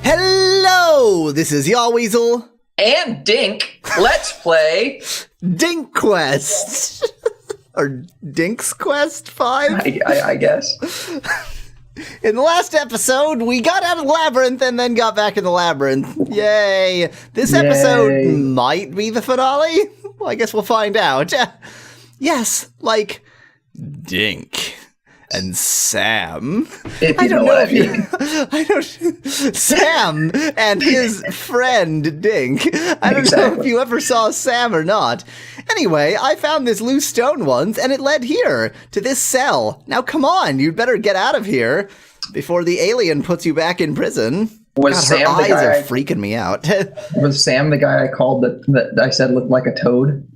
Hello, this is Yahweasel and Dink. Let's play Dink Quest or Dink's Quest 5. I guess. In the last episode, we got out of the labyrinth and then got back in the labyrinth. Yay! This episode might be the finale. Well, I guess we'll find out. Yes, like Dink and Sam. I don't know if you. Sam and his friend Dink. I don't know if you ever saw Sam or not. Anyway, I found this loose stone once, and it led here to this cell. Now, come on, you'd better get out of here before the alien puts you back in prison. Was God, Sam her the eyes guy are freaking me out. Was Sam the guy I called that I said looked like a toad?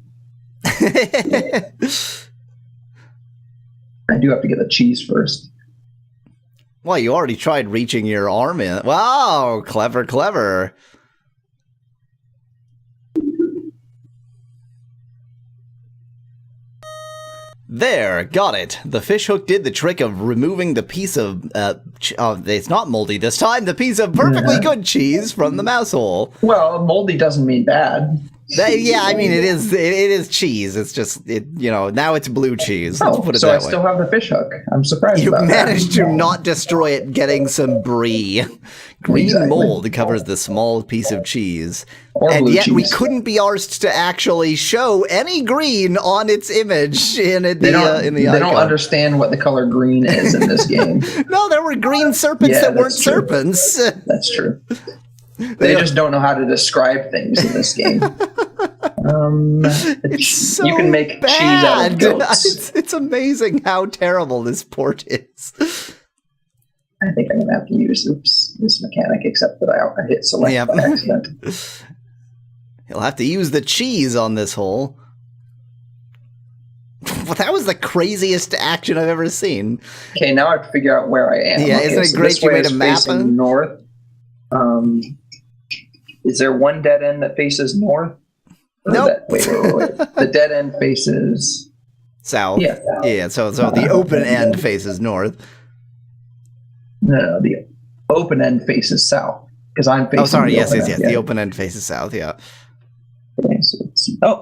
I do have to get the cheese first. Well, you already tried reaching your arm in. Wow, clever, clever. There, got it. The fishhook did the trick of removing the piece of, it's not moldy this time, the piece of perfectly good cheese from the mouse hole. Well, moldy doesn't mean bad. Yeah, I mean, it is cheese. It's just, now it's blue cheese. Let's put it so that I way. still have the fishhook. I'm surprised about that. You managed to not destroy it getting some brie. Green mold covers the small piece of cheese. Or and blue yet cheese. we couldn't be arsed to actually show any green on its image in the icon. They don't understand what the color green is in this game. No, there were green serpents that weren't true. serpents. That's true. They just don't know how to describe things in this game. It's so you can make bad. cheese out of goats. It's amazing how terrible this port is. I think I'm going to have to use this mechanic, except that I hit select by accident. You'll have to use the cheese on this hole. Well, that was the craziest action I've ever seen. Okay, now I have to figure out where I am. Yeah, okay, isn't it great you made a map? North. Is there one dead end that faces north? Nope. Wait. The dead end faces south. Yeah. Yeah. So the open end faces north. No, the open end faces south because I'm facing. Oh, sorry. Yes. Yeah. The open end faces south. Yeah. Okay, so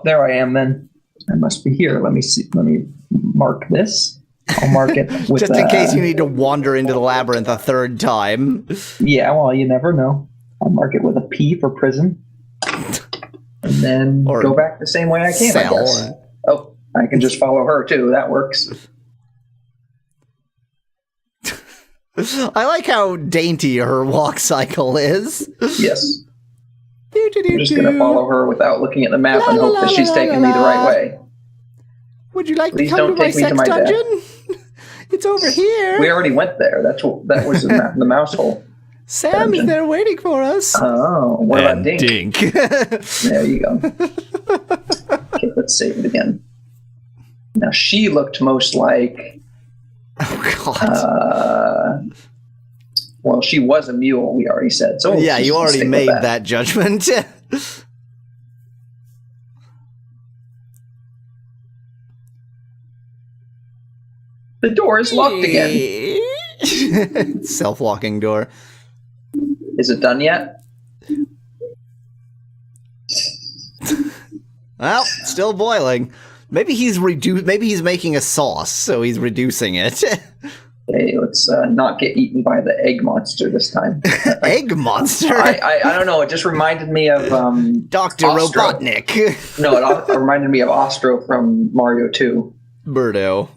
there I am. Then I must be here. Let me see. Let me mark this. I'll mark it with, just in case you need to wander into the labyrinth a third time. Yeah. Well, you never know. I'll mark it with a P for prison. And then go back the same way I came, I guess. Oh, I can just follow her, too. That works. I like how dainty her walk cycle is. Yes. I'm just going to follow her without looking at the map and hope that she's taking me the right way. Would you like Please to come don't to my take me to sex my dungeon? It's over here. We already went there. That was the mouse hole. Sam's there waiting for us. Oh, what about Dink? There you go. Okay, let's save it again. Now, she looked most like... Oh, God. Well, she was a mule, we already said. So yeah, you already made that judgment. The door is locked again. Self-locking door. Is it done yet? Well, still boiling. Maybe he's Maybe he's making a sauce, so he's reducing it. Okay, let's not get eaten by the egg monster this time. Egg monster? I don't know. It just reminded me of Dr. Ostro. Robotnik. No, it reminded me of Ostro from Mario 2. Birdo.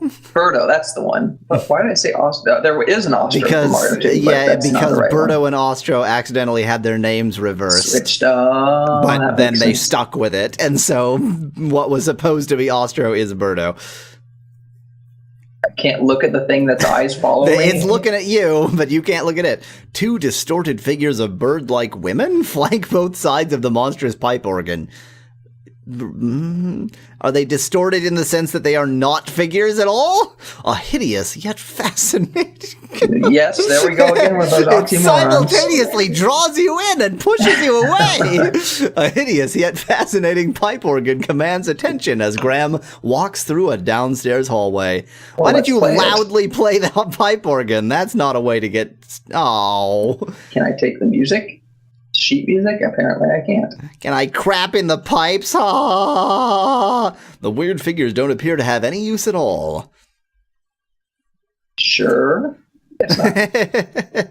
That's the one. But why did I say Ostro? There is an Ostro from Mario 2. Because Birdo and Ostro accidentally had their names reversed. Switched up. But then they stuck with it. And so what was supposed to be Ostro is Birdo. I can't look at the thing that's eyes follow me. It's looking at you, but you can't look at it. Two distorted figures of bird-like women flank both sides of the monstrous pipe organ. Are they distorted in the sense that they are not figures at all? A hideous yet fascinating Yes, there we go again with those oxymorons. It simultaneously draws you in and pushes you away. A hideous yet fascinating pipe organ commands attention as Graham walks through a downstairs hallway. Why did you loudly play that pipe organ? That's not a way to get... Oh. Can I take the music? Sheet music? Apparently I can't. Can I crap in the pipes? Ah! The weird figures don't appear to have any use at all. Sure. Guess not.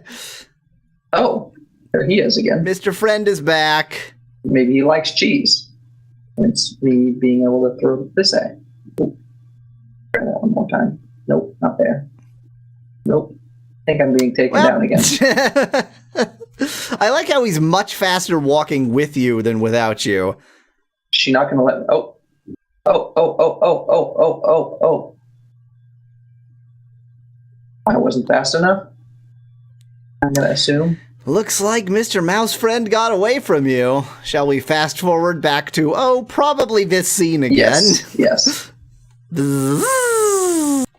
Oh, there he is again. Mr. Friend is back. Maybe he likes cheese. It's me being able to throw this at. Ooh. Try that one more time. Nope, not there. Nope. I think I'm being taken down again. I like how he's much faster walking with you than without you. She's not going to let me. Oh. Oh. I wasn't fast enough. I'm going to assume. Looks like Mr. Mouse Friend got away from you. Shall we fast forward back to, probably this scene again? Yes.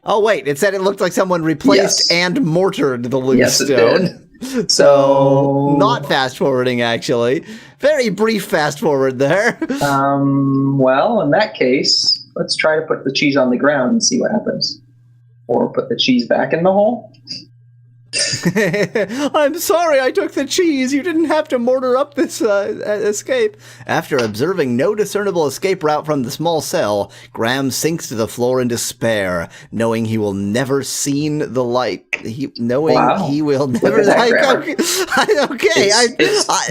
Oh, wait, it said it looked like someone replaced and mortared the loose stone. It did. So, not fast forwarding, actually. Very brief fast forward there. Well, in that case, let's try to put the cheese on the ground and see what happens. Or put the cheese back in the hole. I'm sorry I took the cheese. You didn't have to mortar up this escape. After observing no discernible escape route from the small cell, Graham sinks to the floor in despair, knowing he will never seen the light. He will never. It's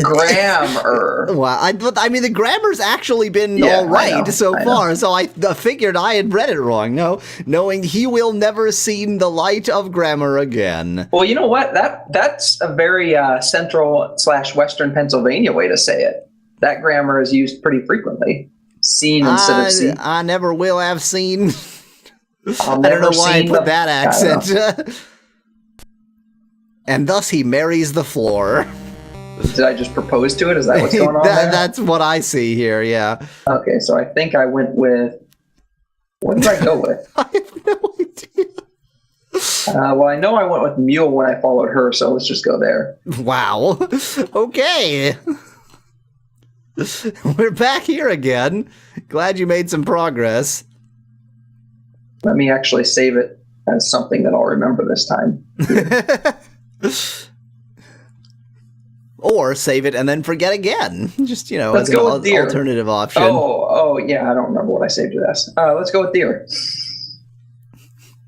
grammar. Well, I mean, the grammar's actually been all right so far. So I figured I had read it wrong. No, knowing he will never seen the light of grammar again. Well, you know what? That's a very central/western Pennsylvania way to say it. That grammar is used pretty frequently. Seen instead of seen. I never will have seen. I don't know why I put that accent. And thus he marries the floor. Did I just propose to it? Is that what's going on there? That's what I see here, yeah. Okay, so I think I went with... What did I go with? I have no idea. Well, I know I went with mule when I followed her, so let's just go there. Wow. Okay. We're back here again. Glad you made some progress. Let me actually save it as something that I'll remember this time. Or save it and then forget again. Just, let's as go an with deer. Alternative option. Oh, yeah, I don't remember what I saved it as. Let's go with deer.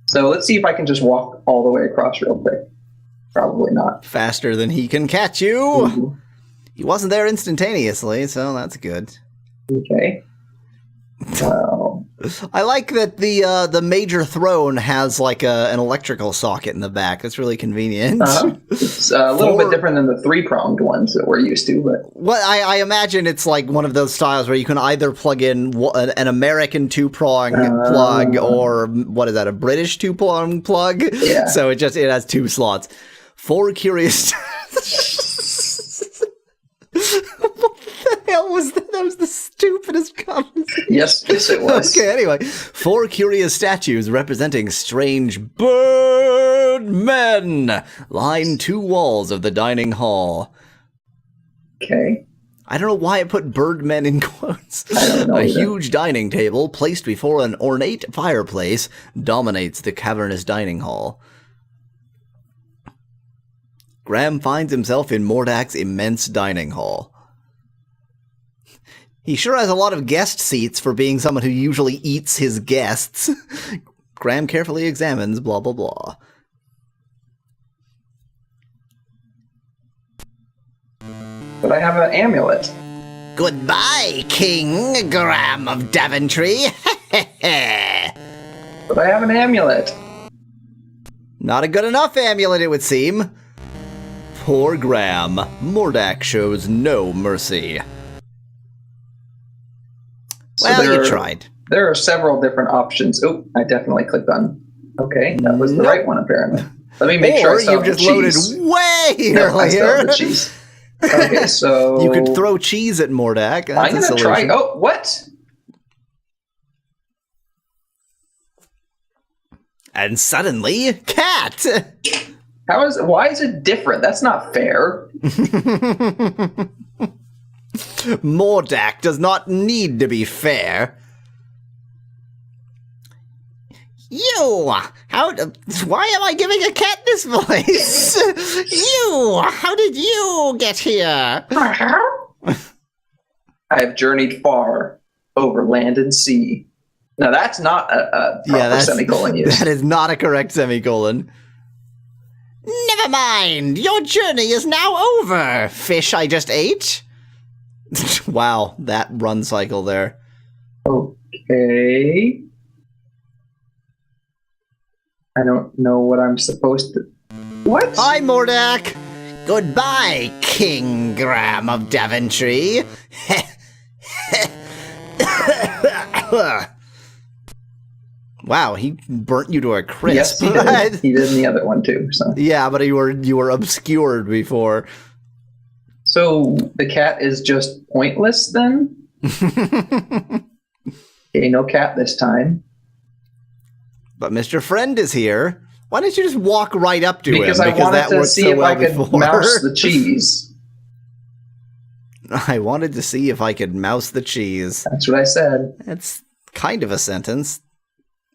So let's see if I can just walk all the way across real quick. Probably not. Faster than he can catch you. Mm-hmm. He wasn't there instantaneously, so that's good. Okay. Well, I like that the major throne has like an electrical socket in the back. That's really convenient. It's a little bit different than the 3-pronged ones that we're used to, but well, I imagine it's like one of those styles where you can either plug in an American 2-prong plug or what is that, a British 2-prong plug? Yeah. So it has 2 slots. 4 curious. What the hell was that? That was the stupidest conversation. Yes, it was. Okay, anyway. 4 curious statues representing strange bird men line 2 walls of the dining hall. Okay. I don't know why I put bird men in quotes. I don't know A either. huge dining table placed before an ornate fireplace dominates the cavernous dining hall. Graham finds himself in Mordak's immense dining hall. He sure has a lot of guest seats for being someone who usually eats his guests. Graham carefully examines blah blah blah. But I have an amulet. Goodbye, King Graham of Daventry. But I have an amulet. Not a good enough amulet, it would seem. Poor Graham. Mordak shows no mercy. Well, you tried. There are several different options. Oh, I definitely clicked on. Okay, that was the right one, apparently. Let me make sure I still have the cheese. Or you just loaded way earlier. I still have the cheese. Okay, so... You could throw cheese at Mordak. That's I'm going to try... Oh, what? And suddenly, cat! Why is it different? That's not fair. Mordak does not need to be fair. Why am I giving a cat this voice? How did you get here? I have journeyed far over land and sea. Now that's not a proper semicolon use. That is not a correct semicolon. Never mind, your journey is now over, fish I just ate. Wow, that run cycle there. Okay. I don't know what I'm supposed to... What? Hi, Mordak. Goodbye, King Graham of Daventry. Wow, he burnt you to a crisp. Yes, he did. He did in the other one too. So. Yeah, but you were obscured before. So the cat is just pointless then? Okay, no cat this time. But Mr. Friend is here. Why don't you just walk right up to him? Because I wanted to see if I could mouse the cheese. I wanted to see if I could mouse the cheese. That's what I said. It's kind of a sentence.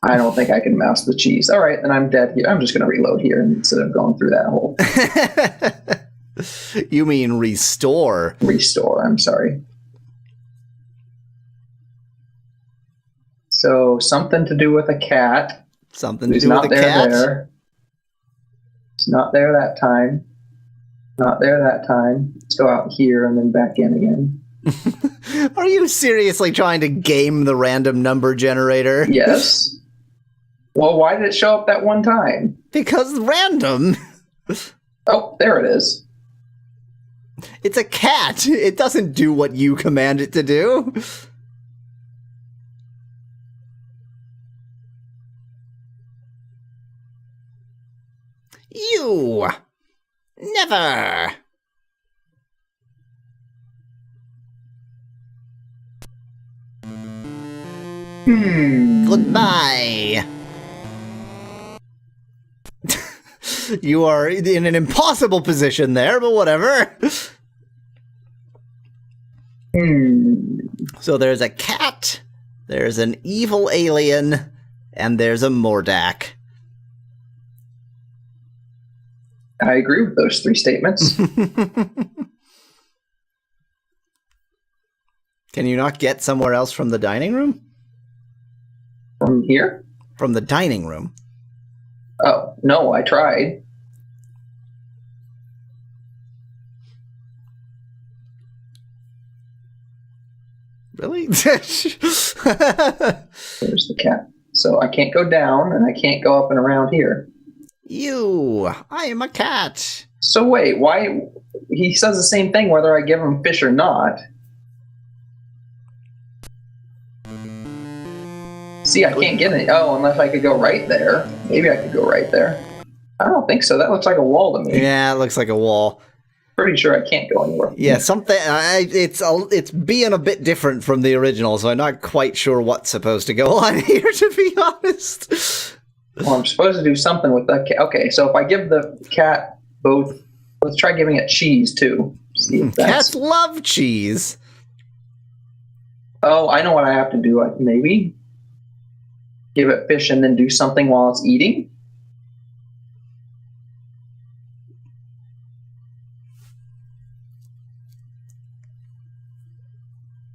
I don't think I can mouse the cheese. All right, then I'm dead here. I'm just going to reload here instead of going through that hole. You mean restore. Restore, I'm sorry. So, something to do with a cat. Something to do with a cat? There. It's not there that time. Not there that time. Let's go out here and then back in again. Are you seriously trying to game the random number generator? Yes. Well, why did it show up that one time? Because random. Oh, there it is. It's a cat. It doesn't do what you command it to do. You! Never! Goodbye! You are in an impossible position there, but whatever. So there's a cat, there's an evil alien, and there's a Mordak. I agree with those three statements. Can you not get somewhere else from the dining room? From here? From the dining room. Oh, no, I tried. Really? There's the cat. So I can't go down, and I can't go up and around here. I am a cat. So wait, why? He says the same thing whether I give him fish or not. See, I can't get it. Oh, unless I could go right there. Maybe I could go right there. I don't think so. That looks like a wall to me. Yeah, it looks like a wall. Pretty sure I can't go anywhere. Yeah, something. It's being a bit different from the original, so I'm not quite sure what's supposed to go on here, to be honest. Well, I'm supposed to do something with the cat. Okay, so if I give the cat both, let's try giving it cheese too. See if Cats love cheese. Oh, I know what I have to do. Maybe give it fish and then do something while it's eating.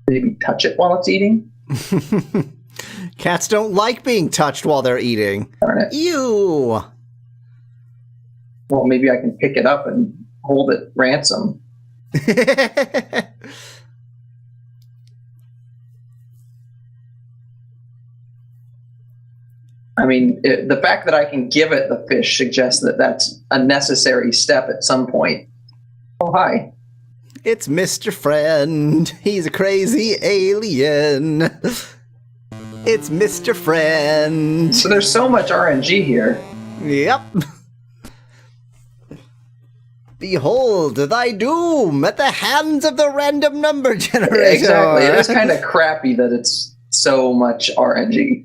Maybe touch it while it's eating. Cats don't like being touched while they're eating. Darn it. Ew. Well, maybe I can pick it up and hold it ransom. I mean, the fact that I can give it the fish suggests that that's a necessary step at some point. Oh, hi. It's Mr. Friend. He's a crazy alien. It's Mr. Friend. So there's so much RNG here. Yep. Behold thy doom at the hands of the random number generator. Exactly. It is kind of crappy that it's so much RNG.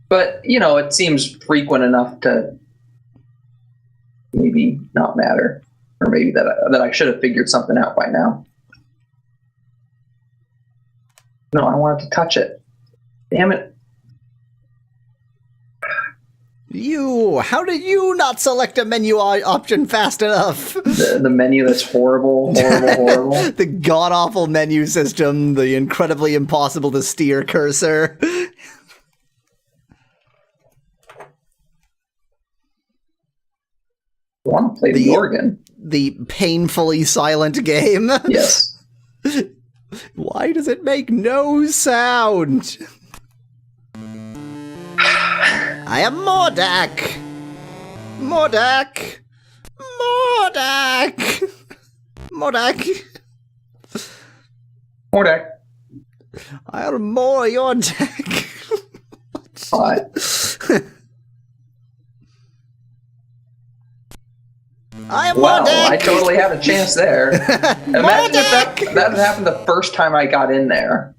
But, you know, it seems frequent enough to maybe not matter. Or maybe that I should have figured something out by now. No, I wanted to touch it. Damn it. How did you not select a menu option fast enough? The menu that's horrible. The god-awful menu system, the incredibly impossible to steer cursor. I want to play the organ. The painfully silent game. Yes. Why does it make no sound? I am Mordak! Mordak! Mordak! Mordak! Mordak. I'll more your deck. What? I am Wow, Mordak! I totally had a chance there. Imagine if that had happened the first time I got in there.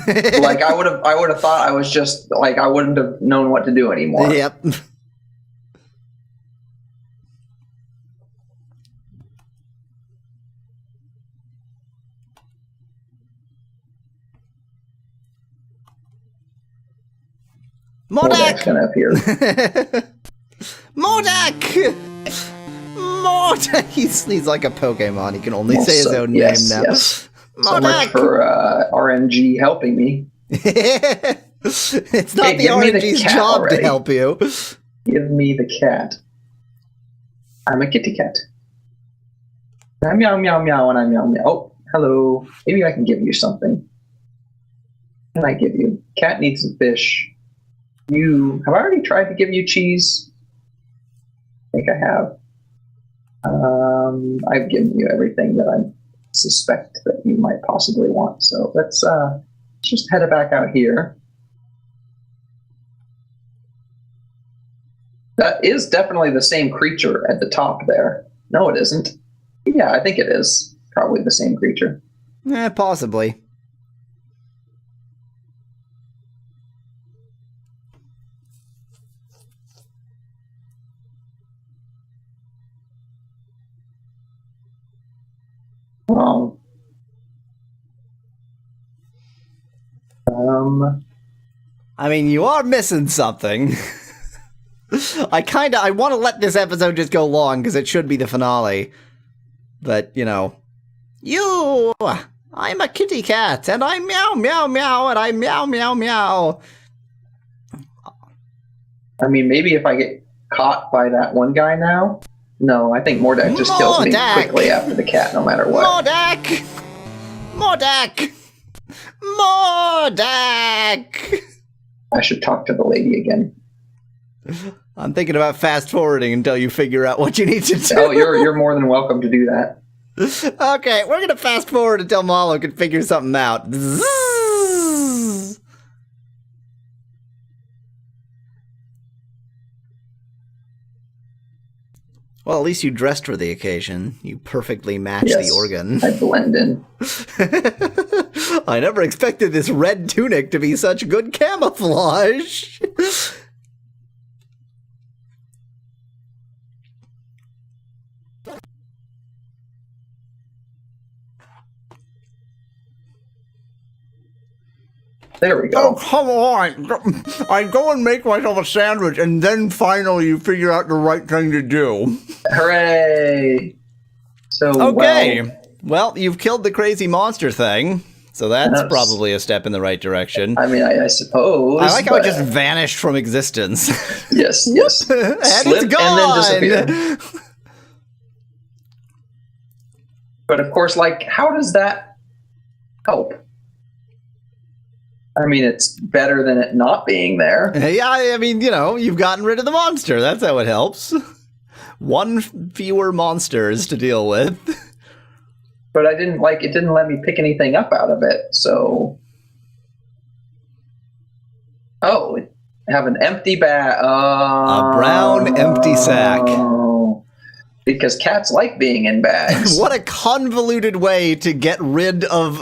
Like I would have thought I was just like I wouldn't have known what to do anymore. Yep. Mordak's gonna appear. Mordak! Mordak! He's like a Pokemon. He can only say his own name now. Yes. So much for RNG helping me. It's not the RNG's job to help you. Give me the cat. I'm a kitty cat. I'm meow meow meow and I'm meow meow. Oh, hello. Maybe I can give you something. What can I give you? Cat needs some fish. Have I already tried to give you cheese? I think I have. I've given you everything that I suspect that you might possibly want. So let's just head back out here. That is definitely the same creature at the top there. No, it isn't. Yeah, I think it is. Probably the same creature. Possibly. I mean, you are missing something. I want to let this episode just go long, because it should be the finale. But, I'm a kitty cat, and I meow meow meow, and I meow meow meow. I mean, maybe if I get caught by that one guy now? No, I think Mordak just kills me quickly after the cat, no matter what. Mordak! Mordak! Mordak! I should talk to the lady again. I'm thinking about fast forwarding until you figure out what you need to do. Oh, you're more than welcome to do that. Okay, we're gonna fast forward until Mallow can figure something out. Zzz. Well, at least you dressed for the occasion. You perfectly match the organ. I blend in. I never expected this red tunic to be such good camouflage. There we go. Oh, come on. I go and make myself a sandwich, and then finally you figure out the right thing to do. Hooray! So, okay. Well, you've killed the crazy monster thing, so that's probably a step in the right direction. I mean, I suppose. I like how it just vanished from existence. Yes, yes. And it's gone! And then disappeared. But of course, like, how does that help? I mean, it's better than it not being there. Yeah, I mean, you've gotten rid of the monster. That's how it helps. One fewer monsters to deal with. But it didn't let me pick anything up out of it, so... Oh, I have an empty bag. A brown empty sack. Because cats like being in bags. What a convoluted way to get rid of,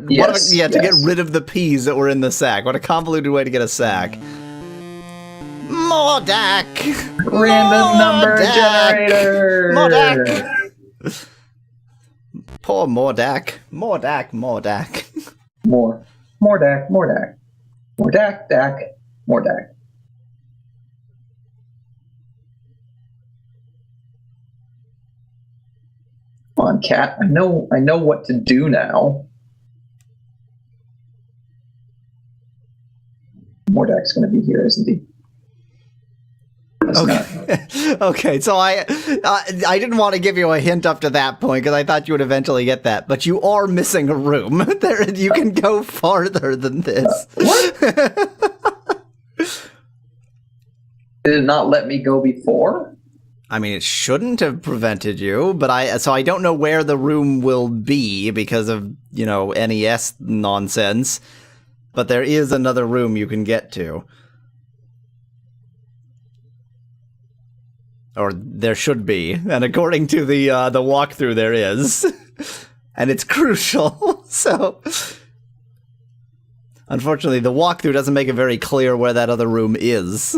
get rid of the peas that were in the sack. What a convoluted way to get a sack. Mordak! Mordak! Random number generator! Mordak! Poor Mordak. Mordak. More Dak. More Dak, Dak, more Dak. Come on, cat. I know what to do now. Mordak's going to be here, isn't he? Okay. Okay, so I didn't want to give you a hint up to that point because I thought you would eventually get that, but you are missing a room. There, you can go farther than this. What? Did it not let me go before? I mean, it shouldn't have prevented you, but I don't know where the room will be because of, NES nonsense. But there is another room you can get to. Or there should be, and according to the walkthrough, there is, and it's crucial. So, unfortunately, the walkthrough doesn't make it very clear where that other room is.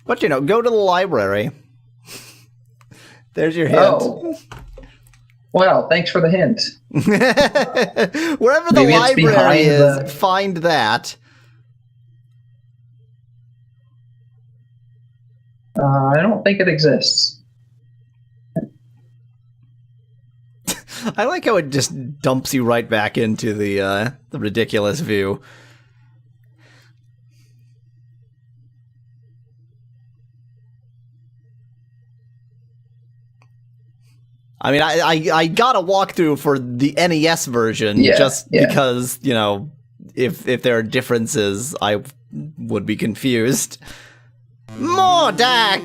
But go to the library. There's your hint. Oh. Well, thanks for the hint. Wherever the library is, find that. I don't think it exists. I like how it just dumps you right back into the ridiculous view. I mean, I got a walkthrough for the NES version because, if there are differences, I would be confused. Mordak!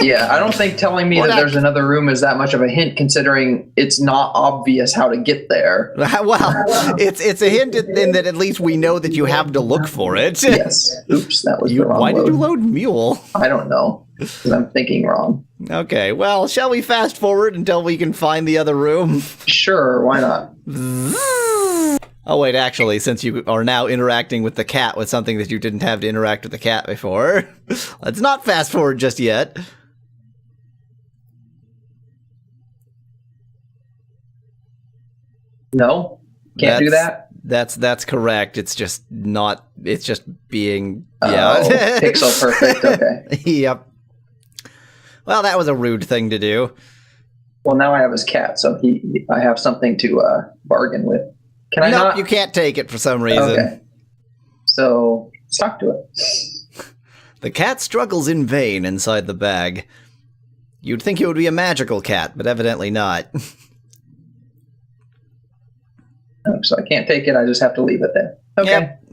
Yeah, I don't think telling me that there's another room is that much of a hint, considering it's not obvious how to get there. Well, it's a hint in that at least we know that you have to look for it. Yes. Oops, that was the wrong Why load. did you load Mule? I don't know, because I'm thinking wrong. Okay, well, shall we fast forward until we can find the other room? Sure, why not? Oh, wait, actually, since you are now interacting with the cat with something that you didn't have to interact with the cat before, let's not fast forward just yet. No? Can't do that? That's correct. It's just not, it's just being, pixel perfect, okay. Yep. Well, that was a rude thing to do. Well, now I have his cat, so I have something to bargain with. Can I not? You can't take it for some reason. Okay. So, let's talk to it. The cat struggles in vain inside the bag. You'd think it would be a magical cat, but evidently not. So I can't take it, I just have to leave it there. Okay. Yep.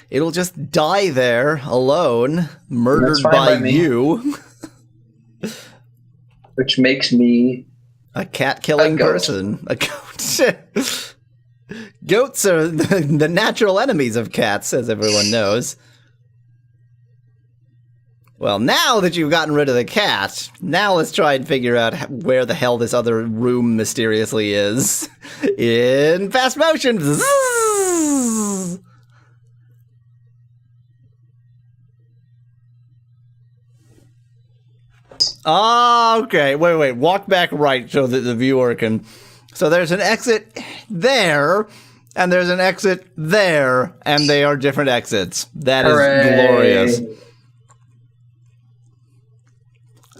It'll just die there, alone, murdered by you. Which makes me... a cat-killing person. A goat. Goats are the natural enemies of cats, as everyone knows. Well, now that you've gotten rid of the cat, now let's try and figure out where the hell this other room mysteriously is. In fast motion. Zzz. Okay, wait. Walk back right so that the viewer can... So there's an exit there, and there's an exit there, and they are different exits. That Hooray. Is glorious.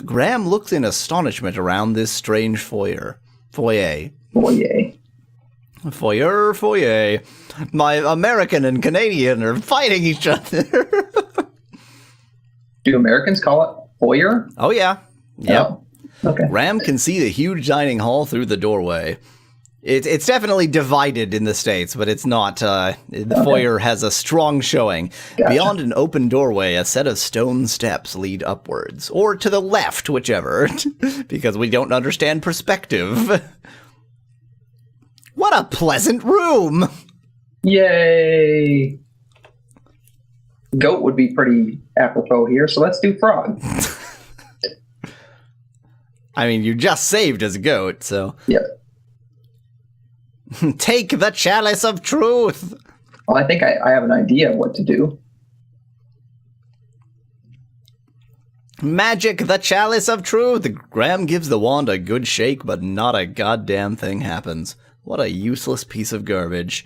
Graham looks in astonishment around this strange foyer. Foyer. My American and Canadian are fighting each other. Do Americans call it foyer? Oh, yeah. Yep. Oh, okay. Graham can see the huge dining hall through the doorway. It's definitely divided in the States, but it's not. The foyer has a strong showing. Gotcha. Beyond an open doorway, a set of stone steps lead upwards, or to the left, whichever, because we don't understand perspective. What a pleasant room! Yay! Goat would be pretty apropos here, so let's do frog. I mean, you just saved as a goat, so... Yep. Take the chalice of truth. Well, I think I have an idea of what to do. Magic the chalice of truth. Graham gives the wand a good shake, but not a goddamn thing happens. What a useless piece of garbage.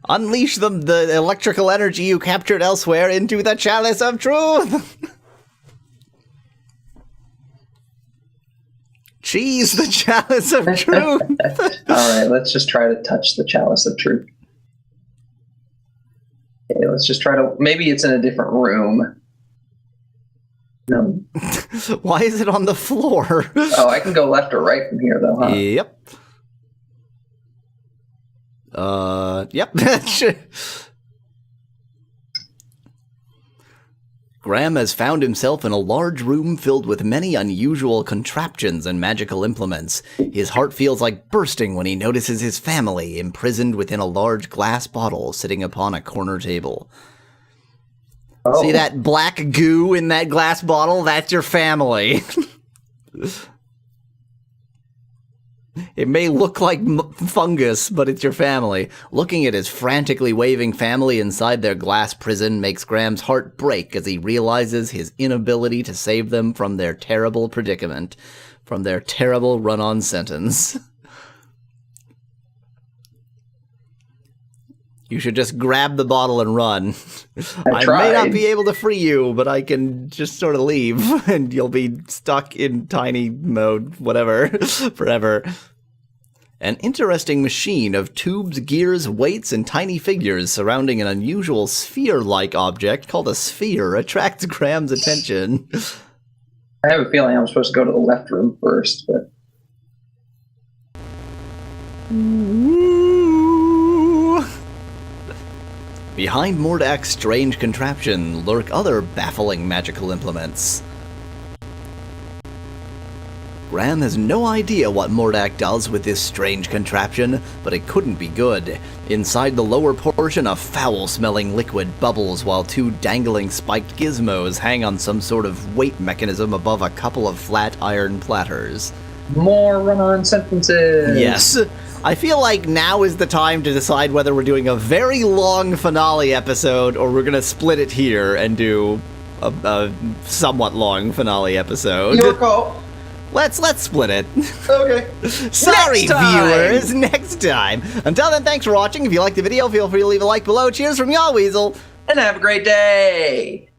Unleash the electrical energy you captured elsewhere into the chalice of truth. Cheese the chalice of truth. Alright, let's just try to touch the chalice of truth. Okay, let's just try to... Maybe it's in a different room. No. Why is it on the floor? Oh, I can go left or right from here, though, huh? Yep. Yep. Graham has found himself in a large room filled with many unusual contraptions and magical implements. His heart feels like bursting when he notices his family imprisoned within a large glass bottle sitting upon a corner table. Oh. See that black goo in that glass bottle? That's your family. It may look like fungus, but it's your family. Looking at his frantically waving family inside their glass prison makes Graham's heart break as he realizes his inability to save them from their terrible predicament, from their terrible run-on sentence. You should just grab the bottle and run. I may not be able to free you, but I can just sort of leave, and you'll be stuck in tiny mode, whatever, forever. An interesting machine of tubes, gears, weights, and tiny figures surrounding an unusual sphere-like object called a sphere attracts Graham's attention. I have a feeling I'm supposed to go to the left room first, but... Behind Mordak's strange contraption lurk other baffling magical implements. Graham has no idea what Mordak does with this strange contraption, but it couldn't be good. Inside the lower portion, a foul-smelling liquid bubbles while two dangling spiked gizmos hang on some sort of weight mechanism above a couple of flat iron platters. More run-on sentences! Yes. I feel like now is the time to decide whether we're doing a very long finale episode or we're going to split it here and do a somewhat long finale episode. Your call. Let's split it. Okay. Sorry, viewers. Next time. Until then, thanks for watching. If you liked the video, feel free to leave a like below. Cheers from Yahweasel. And have a great day.